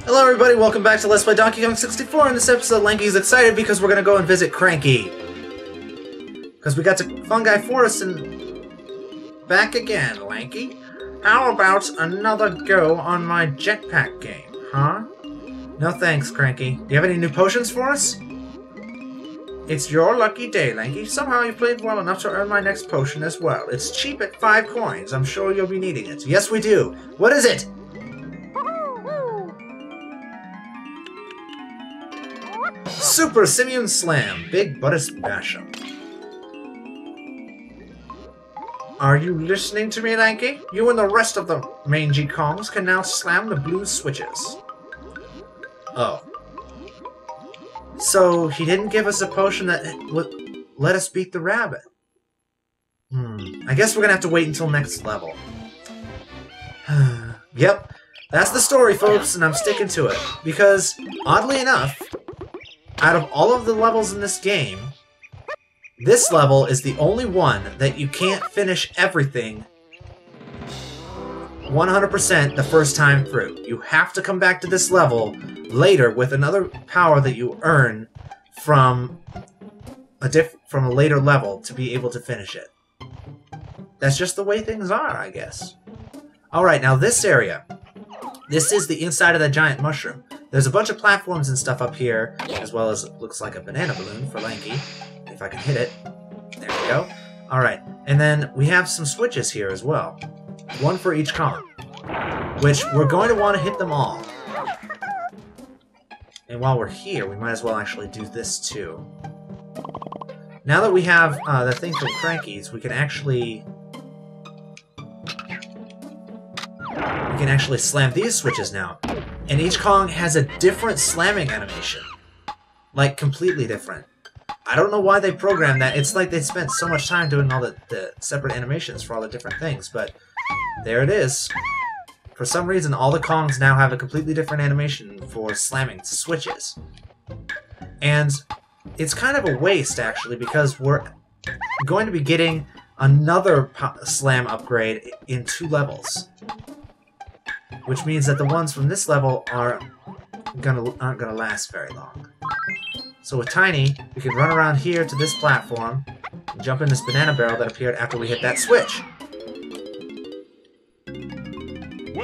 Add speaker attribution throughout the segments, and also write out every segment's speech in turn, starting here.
Speaker 1: Hello everybody, welcome back to Let's Play Donkey Kong 64. In this episode, Lanky's excited because we're gonna go and visit Cranky. Because we got to Fungi Forest and back again, Lanky. How about another go on my jetpack game, huh? No thanks, Cranky. Do you have any new potions for us? It's your lucky day, Lanky. Somehow you played well enough to earn my next potion as well. It's cheap at 5 coins. I'm sure you'll be needing it. Yes, we do. What is it? Super Simeon Slam, Big Butter Smashup. Are you listening to me, Lanky? You and the rest of the mangy Kongs can now slam the blue switches. Oh. So, he didn't give us a potion that would let us beat the rabbit. I guess we're gonna have to wait until next level. Yep, that's the story, folks, and I'm sticking to it. Because, oddly enough, out of all of the levels in this game, this level is the only one that you can't finish everything 100% the first time through. You have to come back to this level later with another power that you earn from a later level to be able to finish it. That's just the way things are, I guess. Alright, now this area. This is the inside of the giant mushroom. There's a bunch of platforms and stuff up here, as well as it looks like a banana balloon for Lanky. If I can hit it. There we go. Alright, and then we have some switches here as well. One for each Kong. Which we're going to want to hit them all. And while we're here, we might as well actually do this too. Now that we have the thing for Crankies, we can actually slam these switches now. And each Kong has a different slamming animation. Like, completely different. I don't know why they programmed that. It's like they spent so much time doing all the separate animations for all the different things, but there it is. For some reason, all the Kongs now have a completely different animation for slamming switches. And it's kind of a waste, actually, because we're going to be getting another slam upgrade in 2 levels. Which means that the ones from this level aren't gonna last very long. So with Tiny, we can run around here to this platform and jump in this banana barrel that appeared after we hit that switch.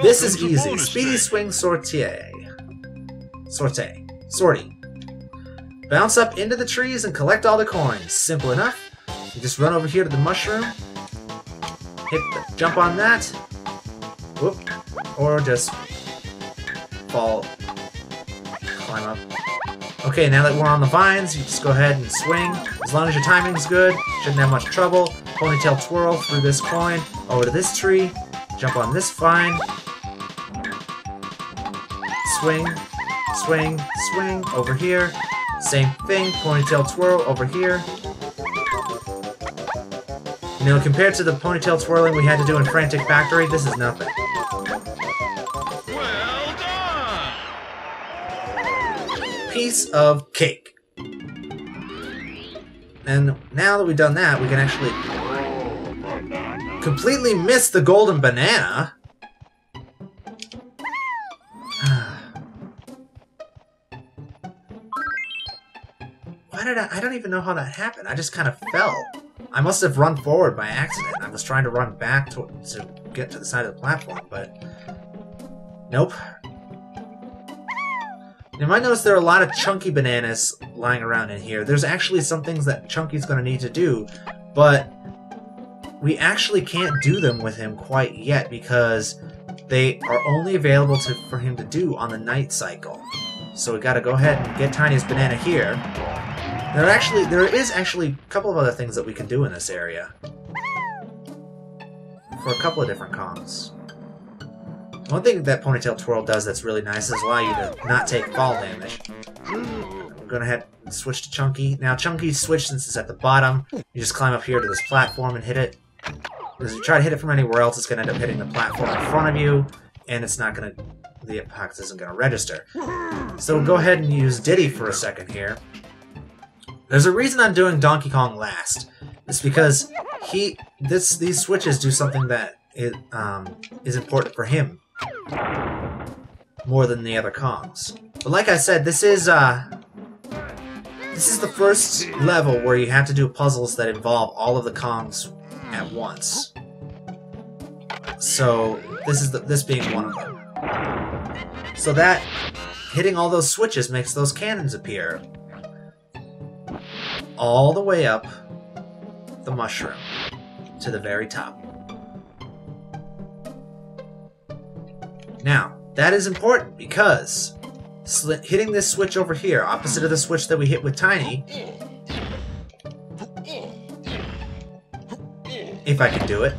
Speaker 1: This is easy. Speedy swing sortie. Bounce up into the trees and collect all the coins. Simple enough. You just run over here to the mushroom. Jump on that. Whoop. Or just climb up. Okay, now that we're on the vines, you just go ahead and swing. As long as your timing's good, shouldn't have much trouble. Ponytail twirl through this coin, over to this tree, jump on this vine. Swing, swing, swing, over here. Same thing, ponytail twirl over here. You know, compared to the ponytail twirling we had to do in Frantic Factory, this is nothing. Piece of cake. And now that we've done that, we can actually completely miss the golden banana. I don't even know how that happened. I just kind of fell. I must have run forward by accident. I was trying to run back to get to the side of the platform, but nope. You might notice there are a lot of chunky bananas lying around in here. There's actually some things that Chunky's going to need to do, but we actually can't do them with him quite yet because they are only available for him to do on the night cycle. So we got to go ahead and get Tiny's banana here. There is actually a couple of other things that we can do in this area for a couple of different Kongs. One thing that Ponytail Twirl does that's really nice is allow you to not take fall damage. We're going to head and switch to Chunky. Now Chunky's switch, since it's at the bottom, you just climb up here to this platform and hit it. Because if you try to hit it from anywhere else, it's going to end up hitting the platform in front of you, and it's not going to... the epox isn't going to register. So we'll go ahead and use Diddy for a second here. There's a reason I'm doing Donkey Kong last. It's because these switches do something that is important for him more than the other Kongs. But like I said, this is the first level where you have to do puzzles that involve all of the Kongs at once. So this being one of them. So that hitting all those switches makes those cannons appear all the way up the mushroom to the very top. Now, that is important because hitting this switch over here, opposite of the switch that we hit with Tiny, if I can do it,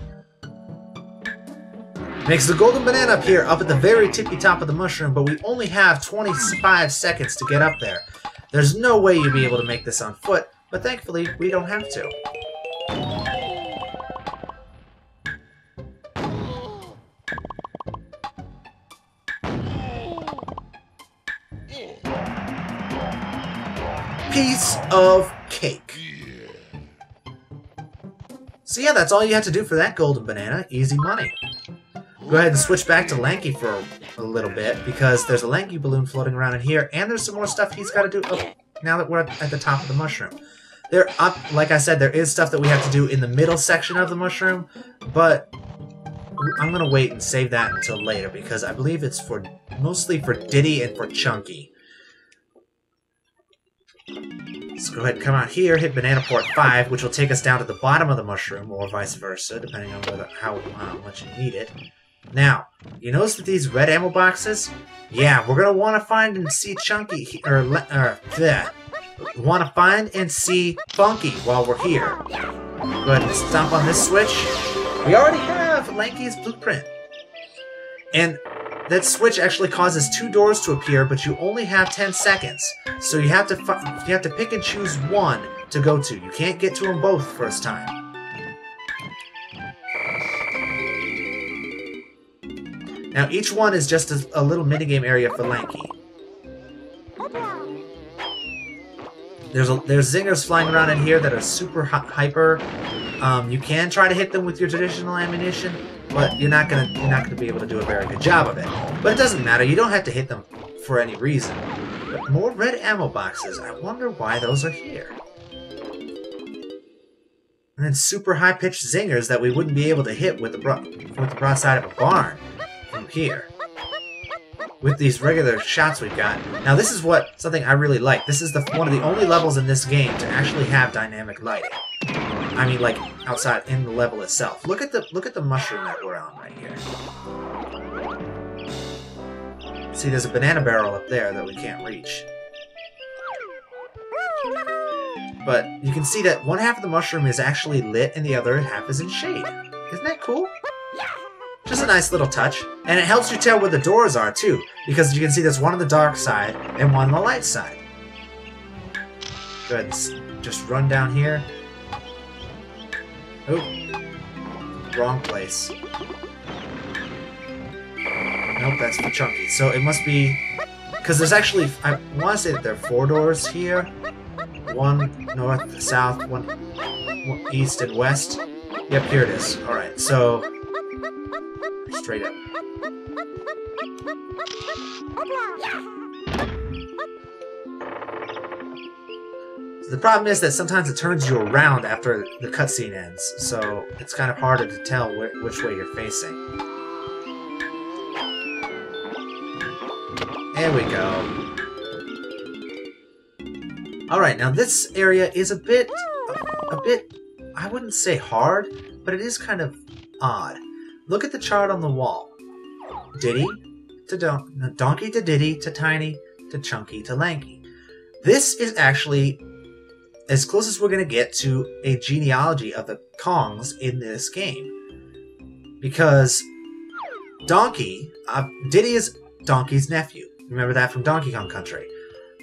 Speaker 1: makes the golden banana appear up at the very tippy top of the mushroom, but we only have 25 seconds to get up there. There's no way you'd be able to make this on foot, but thankfully, we don't have to. Piece of cake. So yeah, that's all you have to do for that golden banana. Easy money. Go ahead and switch back to Lanky for a little bit, because there's a Lanky balloon floating around in here, and there's some more stuff he's got to do now that we're at the top of the mushroom. Like I said, there is stuff that we have to do in the middle section of the mushroom, but I'm going to wait and save that until later, because I believe it's mostly for Diddy and for Chunky. Let's go ahead and come out here, hit Banana Port 5, which will take us down to the bottom of the mushroom, or vice versa, depending on how much you need it. Now, you notice that these red ammo boxes? Yeah, we're going to want to find and see Chunky, want to find and see Funky while we're here. Go ahead and stomp on this switch. We already have Lanky's blueprint. And that switch actually causes 2 doors to appear, but you only have 10 seconds. So you have to pick and choose one to go to. You can't get to them both first time. Now each one is just a little minigame area for Lanky. There's zingers flying around in here that are super hyper. You can try to hit them with your traditional ammunition, but you're not gonna be able to do a very good job of it. But it doesn't matter. You don't have to hit them for any reason. But more red ammo boxes. I wonder why those are here. And then super high-pitched zingers that we wouldn't be able to hit with the broadside of a barn from here. With these regular shots we've got. Now this is something I really like. This is one of the only levels in this game to actually have dynamic lighting. I mean, like outside in the level itself. Look at the mushroom that we're on right here. See, there's a banana barrel up there that we can't reach. But you can see that one half of the mushroom is actually lit and the other half is in shade. Isn't that cool? Just a nice little touch. And it helps you tell where the doors are, too. Because you can see there's one on the dark side and one on the light side. Go ahead and just run down here. Oh. Wrong place. Nope, that's for Chunky. So it must be... Because there's actually... I want to say that there are 4 doors here. One north, south, one east, and west. Yep, here it is. Alright, so... Straight up. The problem is that sometimes it turns you around after the cutscene ends, so it's kind of harder to tell which way you're facing. There we go. Alright, now this area is a bit, I wouldn't say hard, but it is kind of odd. Look at the chart on the wall. Diddy to Donkey to Diddy to Tiny to Chunky to Lanky. This is actually as close as we're going to get to a genealogy of the Kongs in this game. Because Diddy is Donkey's nephew. Remember that from Donkey Kong Country.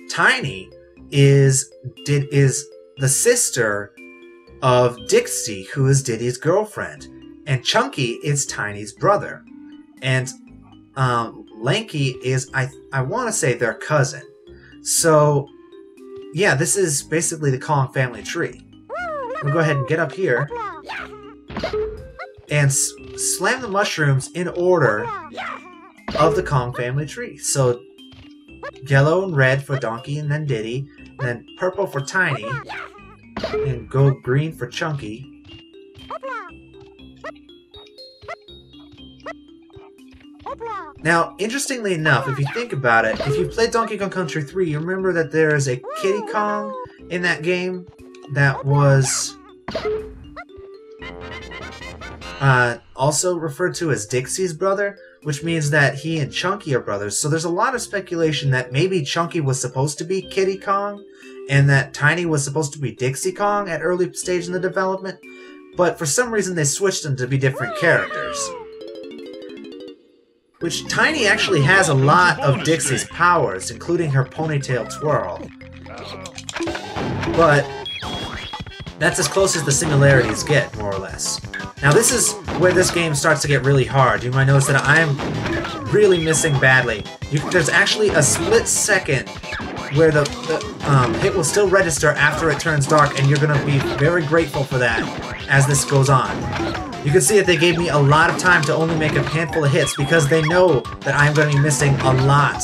Speaker 1: Tiny is the sister of Dixie, who is Diddy's girlfriend. And Chunky is Tiny's brother. And Lanky is, I want to say, their cousin. So, yeah, this is basically the Kong family tree. We'll go ahead and get up here. and slam the mushrooms in order of the Kong family tree. So yellow and red for Donkey and then Diddy, and then purple for Tiny, and go green for Chunky. Now, interestingly enough, if you think about it, if you played Donkey Kong Country 3, you remember that there is a Kiddy Kong in that game that was also referred to as Dixie's brother, which means that he and Chunky are brothers. So there's a lot of speculation that maybe Chunky was supposed to be Kiddy Kong, and that Tiny was supposed to be Dixie Kong at early stage in the development, but for some reason they switched them to be different characters. Which Tiny actually has a lot of Dixie's powers, including her ponytail twirl. But that's as close as the similarities get, more or less. Now this is where this game starts to get really hard. You might notice that I'm really missing badly. There's actually a split second where the hit will still register after it turns dark, and you're going to be very grateful for that as this goes on. You can see that they gave me a lot of time to only make a handful of hits because they know that I'm going to be missing a lot.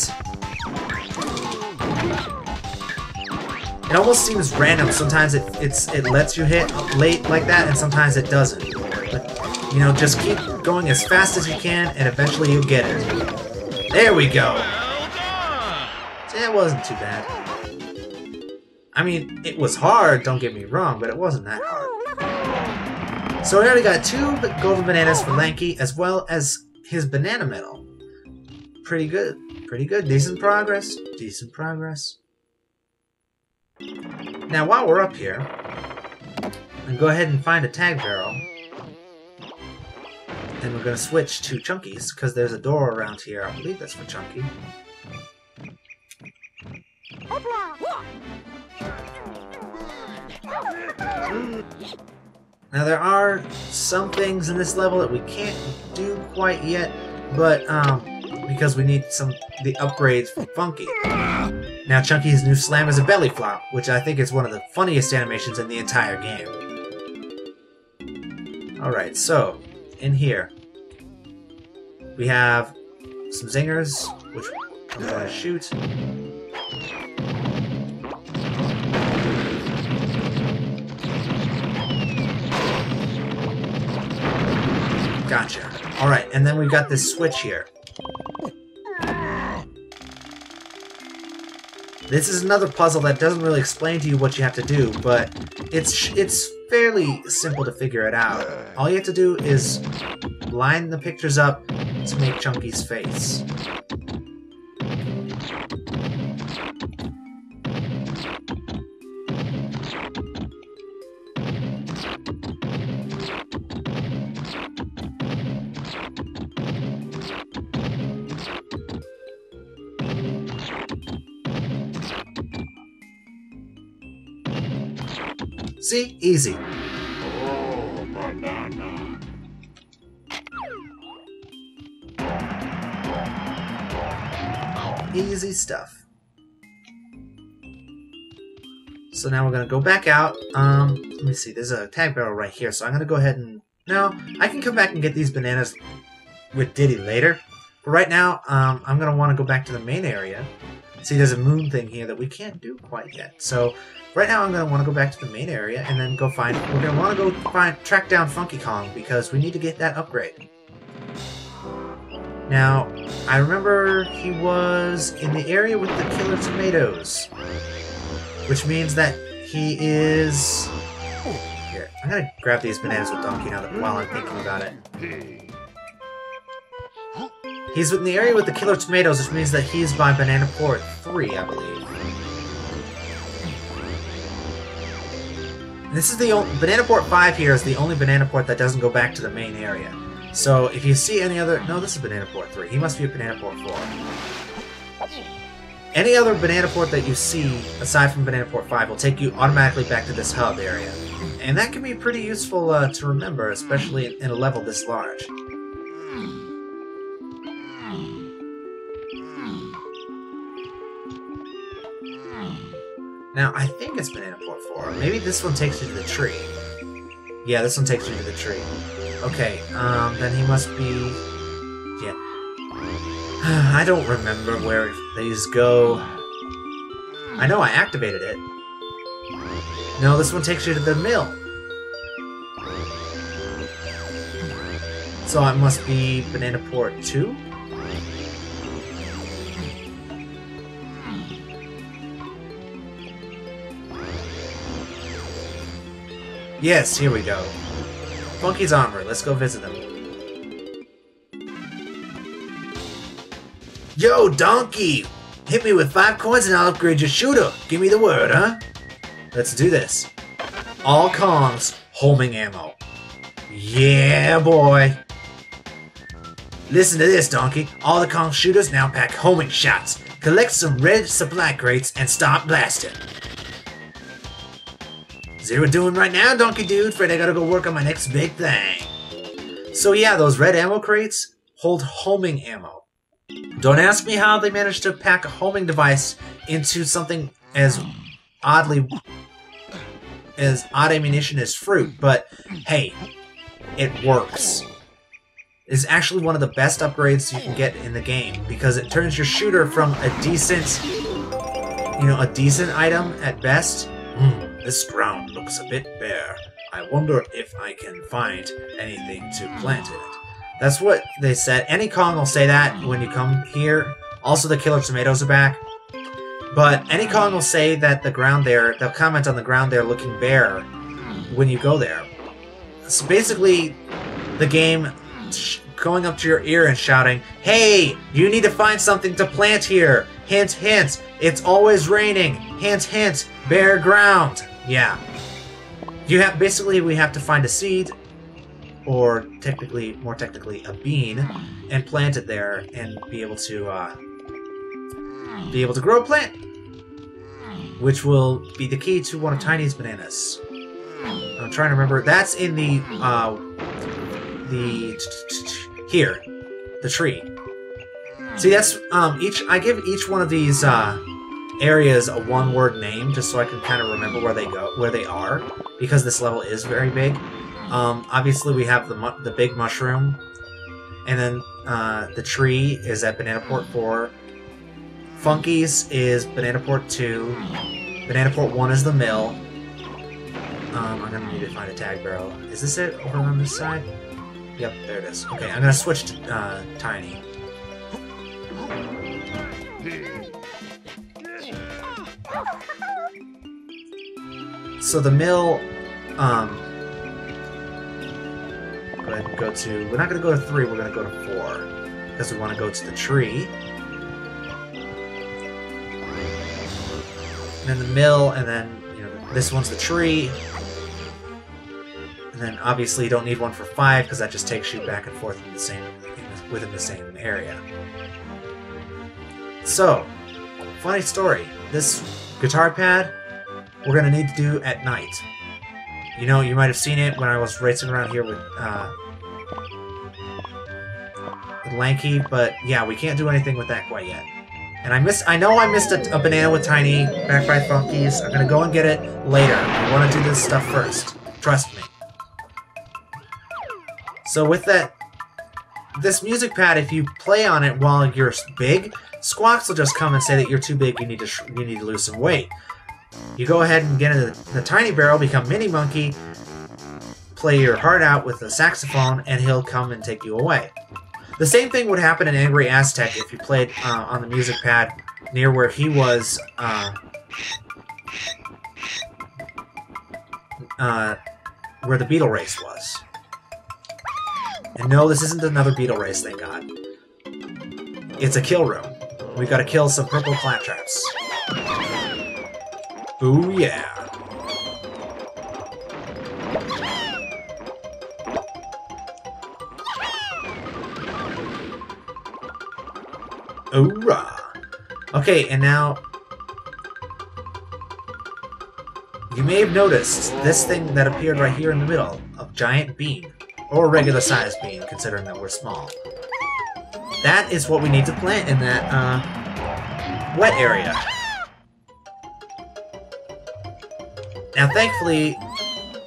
Speaker 1: It almost seems random. Sometimes it lets you hit late like that, and sometimes it doesn't. But, you know, just keep going as fast as you can, and eventually you'll get it. There we go! See, it wasn't too bad. I mean, it was hard, don't get me wrong, but it wasn't that hard. So we already got 2 golden bananas for Lanky, as well as his banana medal. Pretty good. Pretty good. Decent progress. Decent progress. Now, while we're up here, I'm go ahead and find a tag barrel. And we're going to switch to Chunky's, because there's a door around here. I believe that's for Chunky. Now, there are some things in this level that we can't do quite yet, but, because we need the upgrades for Funky. Now, Chunky's new slam is a belly flop, which I think is one of the funniest animations in the entire game. Alright, so, in here, we have some zingers, which I'm going to shoot. Gotcha. Alright, and then we've got this switch here. This is another puzzle that doesn't really explain to you what you have to do, but it's fairly simple to figure it out. All you have to do is line the pictures up to make Chunky's face. See? Easy.
Speaker 2: Oh, banana.
Speaker 1: Easy stuff. So now we're going to go back out. Let me see. There's a tag barrel right here, so I'm going to go ahead and... No, I can come back and get these bananas with Diddy later. But right now, I'm going to want to go back to the main area. See, there's a moon thing here that we can't do quite yet. So right now I'm going to want to go back to the main area and then go find... We're going to want to go track down Funky Kong because we need to get that upgrade. Now, I remember he was in the area with the killer tomatoes. Which means that he is... Here, I'm going to grab these bananas with Donkey now while I'm thinking about it. He's in the area with the killer tomatoes, which means that he's by Banana Port 3, I believe. This is the only... Banana Port 5 here is the only Banana Port that doesn't go back to the main area. So, if you see any other... No, this is Banana Port 3. He must be a Banana Port 4. Any other Banana Port that you see, aside from Banana Port 5, will take you automatically back to this hub area. And that can be pretty useful to remember, especially in a level this large. Now, I think it's Banana Port 4. Maybe this one takes you to the tree. Yeah, this one takes you to the tree. Okay, then he must be... Yeah. I don't remember where these go. I know I activated it. No, this one takes you to the mill. So it must be Banana Port 2? Yes, here we go. Funky's armor. Let's go visit them. Yo, Donkey! Hit me with 5 coins and I'll upgrade your shooter. Give me the word, huh? Let's do this. All Kongs, homing ammo. Yeah, boy! Listen to this, Donkey. All the Kong shooters now pack homing shots. Collect some red supply crates and start blasting. See what we're doing right now, Donkey Dude? Afraid I gotta go work on my next big thing. So yeah, those red ammo crates hold homing ammo. Don't ask me how they managed to pack a homing device into something as odd ammunition as fruit, but hey, it works. It's actually one of the best upgrades you can get in the game because it turns your shooter from a decent, a decent item at best. This ground looks a bit bare. I wonder if I can find anything to plant in it. That's what they said. Any Kong will say that when you come here. Also, the killer tomatoes are back. But any Kong will say that the ground there, they'll comment on the ground there looking bare when you go there. So basically, the game going up to your ear and shouting, "Hey, you need to find something to plant here. Hint, hint, it's always raining. Hint, hint, bare ground." Yeah. Basically, we have to find a seed, or more technically, a bean, and plant it there, and be able to grow a plant, which will be the key to one of Tiny's bananas. I'm trying to remember. That's in the tree. See, that's I give each one of these areas a one-word name just so I can kind of remember where they are, because this level is very big. Obviously, we have the big mushroom, and then the tree is at Banana Port 4. Funky's is Banana Port 2. Banana Port 1 is the mill. I'm gonna need to find a tag barrel. Is this it over on this side? Yep, there it is. Okay, I'm gonna switch to Tiny. So the mill, go ahead and go to, we're not going to go to 3, we're going to go to 4, because we want to go to the tree. And then the mill, and then, this one's the tree. And then obviously you don't need one for 5, because that just takes you back and forth within the same area. So, funny story, this guitar pad, we're going to need to do at night. You might have seen it when I was racing around here with Lanky, but yeah, we can't do anything with that quite yet. And I know I missed a banana with Tiny back by Funky's. I'm going to go and get it later. I want to do this stuff first. Trust me. So with this music pad, if you play on it while you're big, Squawks will just come and say that you're too big, you need to lose some weight. You go ahead and get into the tiny barrel, become Mini Monkey, play your heart out with the saxophone, and he'll come and take you away. The same thing would happen in Angry Aztec if you played on the music pad near where he was, where the beetle race was. And no, this isn't another beetle race, thank God. It's a kill room. We've got to kill some purple claptraps. Ooh, yeah. Hoorah! Okay, and now... You may have noticed this thing that appeared right here in the middle. A giant bean. Or a regular-sized bean, considering that we're small. That is what we need to plant in that, wet area. Now, thankfully,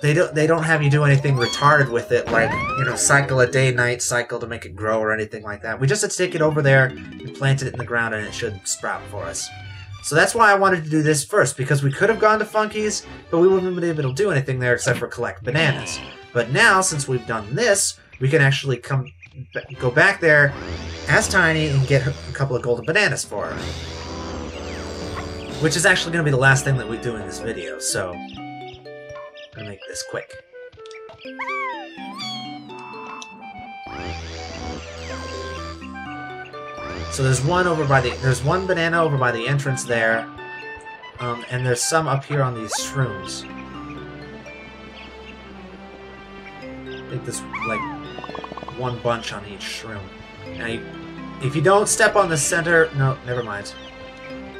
Speaker 1: they don't have you do anything retarded with it, like, you know, cycle a day-night cycle to make it grow or anything like that. We just had to take it over there and plant it in the ground, and it should sprout for us. So that's why I wanted to do this first, because we could have gone to Funky's, but we wouldn't have been able to do anything there except for collect bananas. But now, since we've done this, we can actually go back there as Tiny and get a couple of golden bananas for her. Which is actually going to be the last thing that we do in this video, so I'm going to make this quick. So there's one banana over by the entrance there, and there's some up here on these shrooms. I think there's like one bunch on each shroom. Now, if you don't step on the center, no, never mind.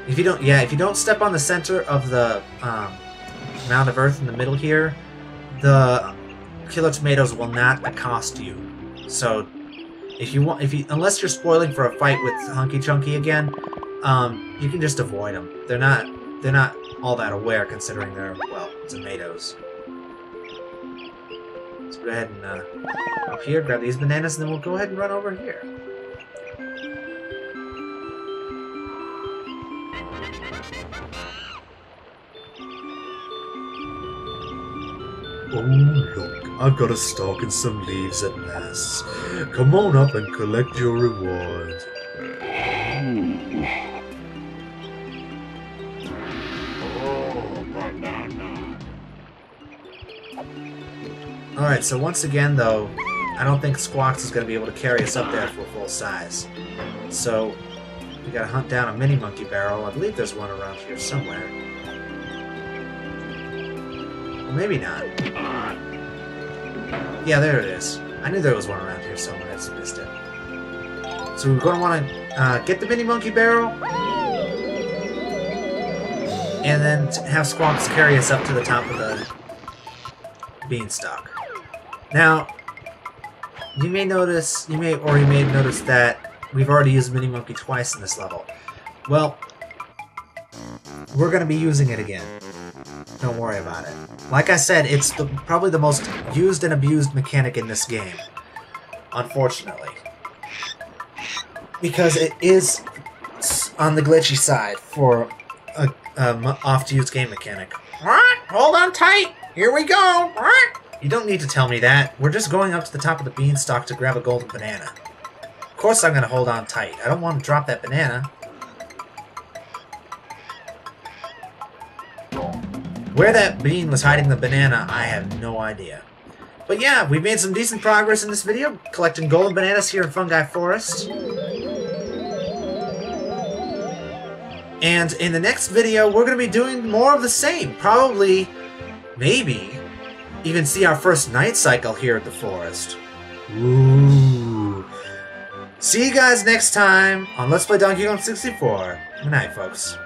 Speaker 1: If you don't step on the center of the mound of earth in the middle here, the killer tomatoes will not accost you. So, unless you're spoiling for a fight with Hunky Chunky again, you can just avoid them. They're not all that aware, considering they're, well, tomatoes. Let's go ahead and up here, grab these bananas, and then we'll go ahead and run over here. Oh, look, I've got a stalk and some leaves at last. Come on up and collect your reward.
Speaker 2: Oh, banana.
Speaker 1: Alright, so once again, though, I don't think Squawks is going to be able to carry us up there for full size. So, we gotta hunt down a mini monkey barrel. I believe there's one around here somewhere. Well, maybe not. Yeah, there it is. I knew there was one around here somewhere. I just missed it. So we're going to want to get the mini monkey barrel, and then have Squawks carry us up to the top of the beanstalk. Now, you may notice that we've already used mini monkey twice in this level. Well, we're going to be using it again. Don't worry about it. Like I said, it's probably the most used and abused mechanic in this game. Unfortunately. Because it is on the glitchy side for a oft-used game mechanic. Hold on tight! Here we go! You don't need to tell me that. We're just going up to the top of the beanstalk to grab a golden banana. Of course I'm going to hold on tight. I don't want to drop that banana. Where that bean was hiding the banana, I have no idea. But yeah, we've made some decent progress in this video, collecting golden bananas here in Fungi Forest. And in the next video, we're going to be doing more of the same. Probably, maybe, even see our first night cycle here at the forest. Ooh. See you guys next time on Let's Play Donkey Kong 64. Good night, folks.